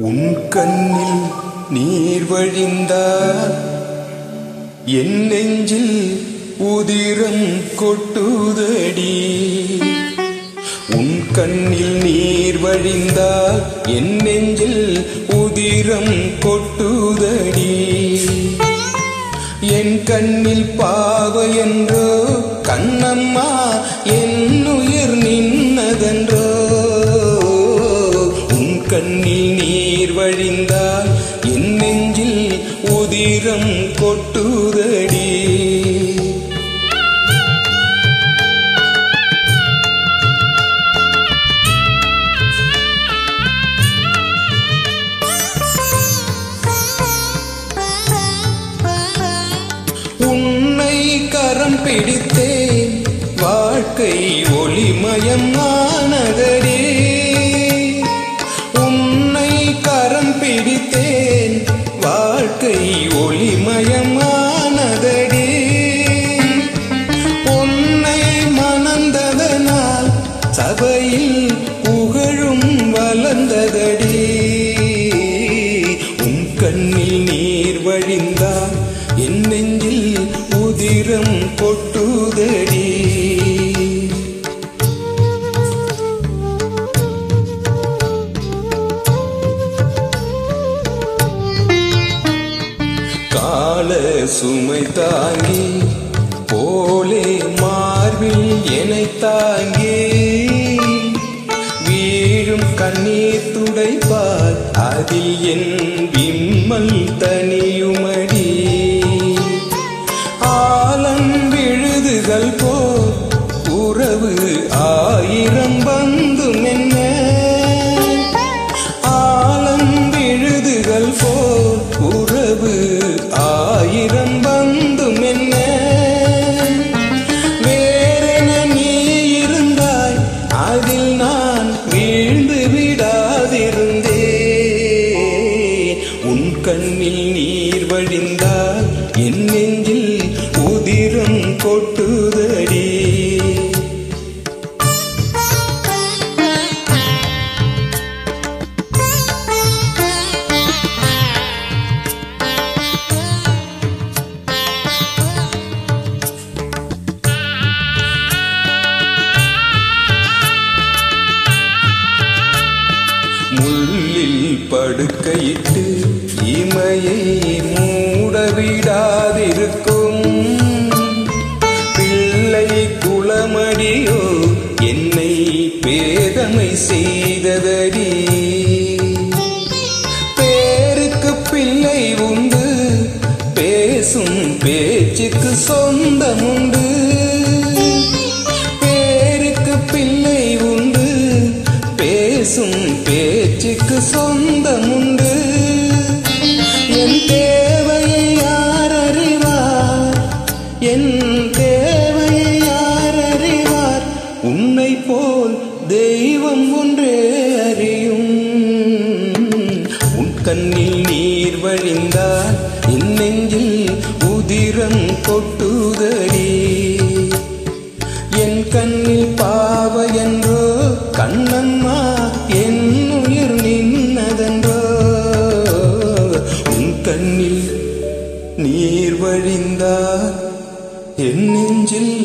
உன் கண்ணில் நீர் வழிந்தால் என் நெஞ்சில் உதிரம் கொட்டுதடி. உன் கண்ணில் நீர் வழிந்தால் என் நெஞ்சில் உதிரம் கொட்டுதடி. என் கண்ணில் பாவை என்றோ கண்ணம்மா என் உயிர் நின்னதென்றோ. உன் கண்ணில் நீர் வழிந்தால் என் நெஞ்சில் உதிரம் கொட்டுதடி. உன்னை கரம் பிடித்தேன் வாழ்க்கை ஒளிமயமானதடி. உன்னை கரம் பிடித்தேன் வாழ்க்கை ஒளிமயமானதடி. உன்னை மணந்ததனால் சபையில் புகழும் வளர்ந்ததடி. உன் கண்ணில் நீர் வழிந்தால் என் நெஞ்சில் உதிரம் கொட்டுதடி. கால சுமை தாங்கி போலே மார்பில் என்னை தாங்கி வீழும் கண்ணீர் துடைப்பார் அதில் என் விம்மல் தனியுமடி. ஆலம் விழுதுகள் போல் உறவு ஆயிரம் வந்தும் என்ன. ஆலம் விழுதுகள் போல் உறவு ஆயிரம் வந்தும் என்ன. வேறென நீ இருந்தாய் அதில் நான் வீழ்ந்து விடாதிருந்தேன். உன் கண்ணில் நீர் வழிந்தால் என் நெஞ்சில் உதிரம் கொட்டுதடி. முள்ளில் படுக்கையிட்டு இமையை மூடவிடாதிருக்கும் பிள்ளை குளமடியோ என்னை பேதமை செய்ததடி. பேருக்கு பிள்ளை உண்டு பேசும் பேச்சுக்கு சொந்தமுண்டு. பேருக்கு பிள்ளை உண்டு பேசும் பேச்சுக்கு சொந்தமுண்டு. என் தேவையை யார் அறிவார், என் தேவையை யார் அறிவார். உன்னை போல் தெய்வம் ஒன்றே அறியும். உன் கண்ணில் நீர் வழிந்தால் என் நெஞ்சில் உதிரம் கொட்டுதடி. என் கண்ணில் பாவை என்றோ கண்ணம்மா என் உயிர் நின்னதென்றோ. உன் கண்ணில் நீர் வழிந்தால் என் நெஞ்சில்